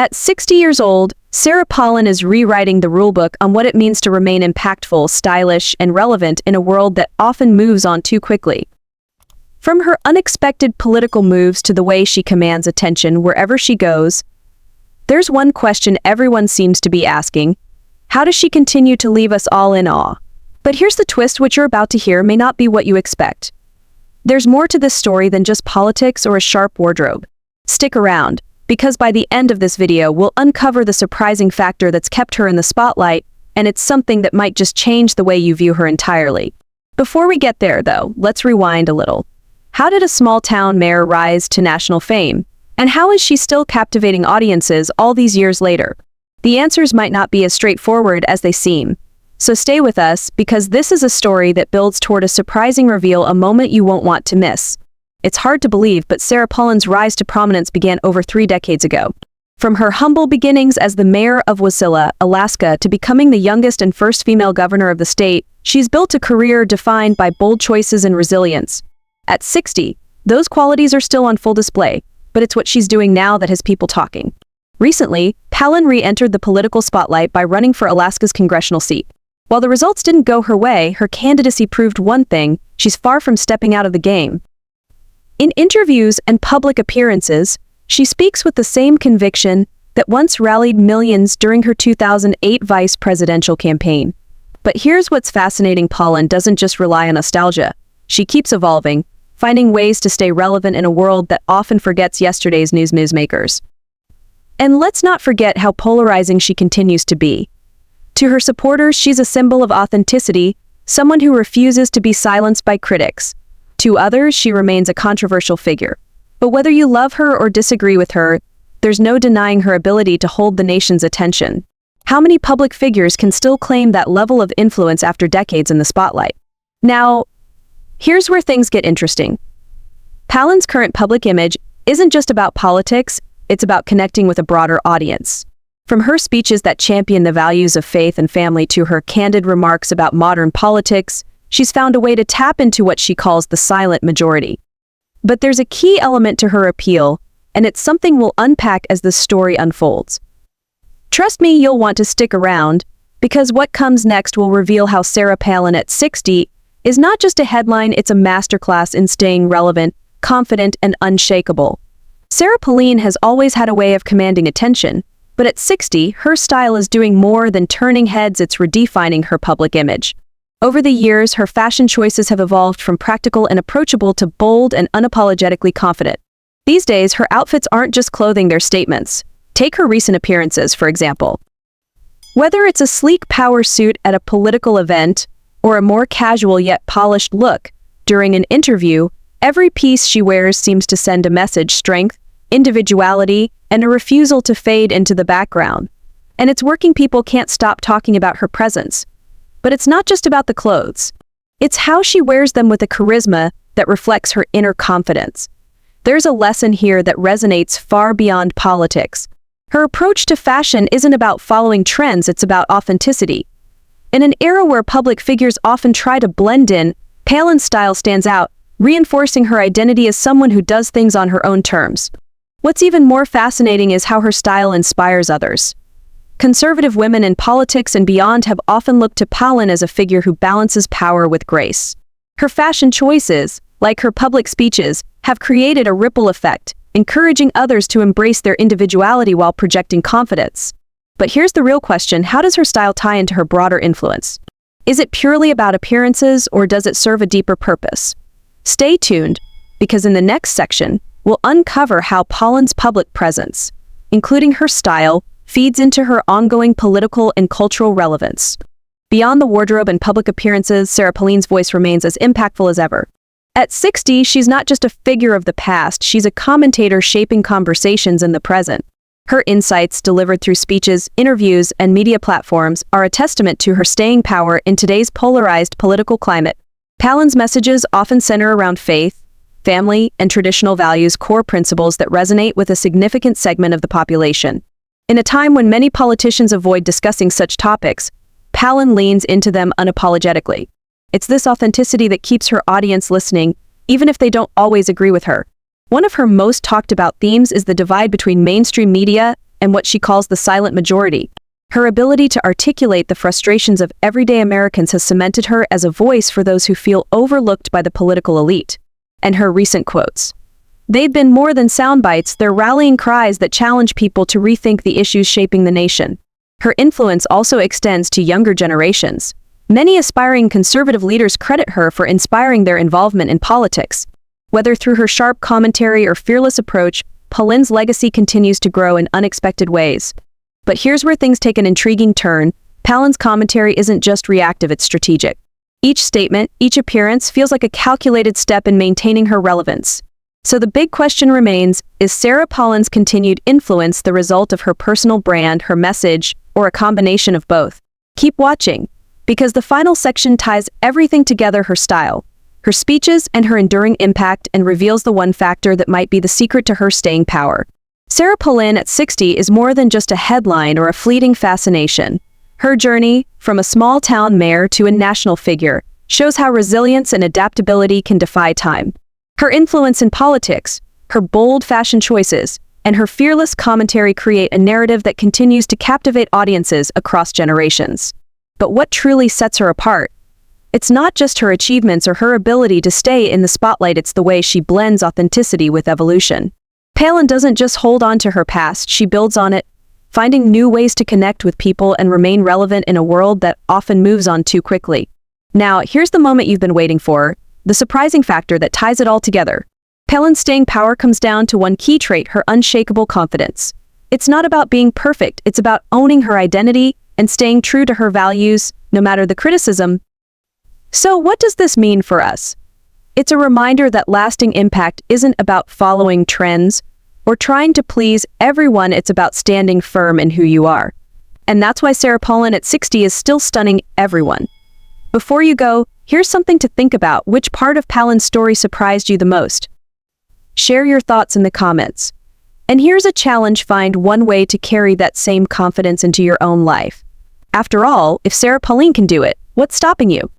At 60 years old, Sarah Palin is rewriting the rulebook on what it means to remain impactful, stylish, and relevant in a world that often moves on too quickly. From her unexpected political moves to the way she commands attention wherever she goes, there's one question everyone seems to be asking: how does she continue to leave us all in awe? But here's the twist: what you're about to hear may not be what you expect. There's more to this story than just politics or a sharp wardrobe. Stick around, because by the end of this video, we'll uncover the surprising factor that's kept her in the spotlight, and it's something that might just change the way you view her entirely. Before we get there, though, let's rewind a little. How did a small-town mayor rise to national fame? And how is she still captivating audiences all these years later? The answers might not be as straightforward as they seem. So stay with us, because this is a story that builds toward a surprising reveal, a moment you won't want to miss. It's hard to believe, but Sarah Palin's rise to prominence began over 3 decades ago. From her humble beginnings as the mayor of Wasilla, Alaska, to becoming the youngest and first female governor of the state, she's built a career defined by bold choices and resilience. At 60, those qualities are still on full display, but it's what she's doing now that has people talking. Recently, Palin re-entered the political spotlight by running for Alaska's congressional seat. While the results didn't go her way, her candidacy proved one thing: she's far from stepping out of the game. In interviews and public appearances, she speaks with the same conviction that once rallied millions during her 2008 vice presidential campaign. But here's what's fascinating: Palin doesn't just rely on nostalgia. She keeps evolving, finding ways to stay relevant in a world that often forgets yesterday's newsmakers. And let's not forget how polarizing she continues to be. To her supporters, she's a symbol of authenticity, someone who refuses to be silenced by critics. To others, she remains a controversial figure. But whether you love her or disagree with her, there's no denying her ability to hold the nation's attention. How many public figures can still claim that level of influence after decades in the spotlight? Now, here's where things get interesting. Palin's current public image isn't just about politics, it's about connecting with a broader audience. From her speeches that champion the values of faith and family to her candid remarks about modern politics, she's found a way to tap into what she calls the silent majority. But there's a key element to her appeal, and it's something we'll unpack as the story unfolds. Trust me, you'll want to stick around, because what comes next will reveal how Sarah Palin at 60 is not just a headline, it's a masterclass in staying relevant, confident, and unshakable. Sarah Palin has always had a way of commanding attention, but at 60, her style is doing more than turning heads, it's redefining her public image. Over the years, her fashion choices have evolved from practical and approachable to bold and unapologetically confident. These days, her outfits aren't just clothing, they're statements. Take her recent appearances, for example. Whether it's a sleek power suit at a political event or a more casual yet polished look during an interview, every piece she wears seems to send a message: strength, individuality, and a refusal to fade into the background. And it's working. People can't stop talking about her presence. But it's not just about the clothes. It's how she wears them with a charisma that reflects her inner confidence. There's a lesson here that resonates far beyond politics. Her approach to fashion isn't about following trends, it's about authenticity. In an era where public figures often try to blend in, Palin's style stands out, reinforcing her identity as someone who does things on her own terms. What's even more fascinating is how her style inspires others. Conservative women in politics and beyond have often looked to Palin as a figure who balances power with grace. Her fashion choices, like her public speeches, have created a ripple effect, encouraging others to embrace their individuality while projecting confidence. But here's the real question: how does her style tie into her broader influence? Is it purely about appearances, or does it serve a deeper purpose? Stay tuned, because in the next section, we'll uncover how Palin's public presence, including her style, feeds into her ongoing political and cultural relevance. Beyond the wardrobe and public appearances, Sarah Palin's voice remains as impactful as ever. At 60, she's not just a figure of the past, she's a commentator shaping conversations in the present. Her insights, delivered through speeches, interviews, and media platforms, are a testament to her staying power in today's polarized political climate. Palin's messages often center around faith, family, and traditional values, core principles that resonate with a significant segment of the population. In a time when many politicians avoid discussing such topics, Palin leans into them unapologetically. It's this authenticity that keeps her audience listening, even if they don't always agree with her. One of her most talked about themes is the divide between mainstream media and what she calls the silent majority. Her ability to articulate the frustrations of everyday Americans has cemented her as a voice for those who feel overlooked by the political elite. And her recent quotes. They've been more than sound bites, they're rallying cries that challenge people to rethink the issues shaping the nation. Her influence also extends to younger generations. Many aspiring conservative leaders credit her for inspiring their involvement in politics. Whether through her sharp commentary or fearless approach, Palin's legacy continues to grow in unexpected ways. But here's where things take an intriguing turn. Palin's commentary isn't just reactive, it's strategic. Each statement, each appearance feels like a calculated step in maintaining her relevance. So the big question remains, is Sarah Palin's continued influence the result of her personal brand, her message, or a combination of both? Keep watching, because the final section ties everything together: her style, her speeches, and her enduring impact, and reveals the one factor that might be the secret to her staying power. Sarah Palin at 60 is more than just a headline or a fleeting fascination. Her journey, from a small-town mayor to a national figure, shows how resilience and adaptability can defy time. Her influence in politics, her bold fashion choices, and her fearless commentary create a narrative that continues to captivate audiences across generations. But what truly sets her apart? It's not just her achievements or her ability to stay in the spotlight, it's the way she blends authenticity with evolution. Palin doesn't just hold on to her past, she builds on it, finding new ways to connect with people and remain relevant in a world that often moves on too quickly. Now, here's the moment you've been waiting for, the surprising factor that ties it all together. Palin's staying power comes down to one key trait: her unshakable confidence. It's not about being perfect, it's about owning her identity and staying true to her values, no matter the criticism. So what does this mean for us? It's a reminder that lasting impact isn't about following trends or trying to please everyone, it's about standing firm in who you are. And that's why Sarah Palin at 60 is still stunning everyone. Before you go, here's something to think about. Which part of Palin's story surprised you the most? Share your thoughts in the comments. And here's a challenge: find one way to carry that same confidence into your own life. After all, if Sarah Palin can do it, what's stopping you?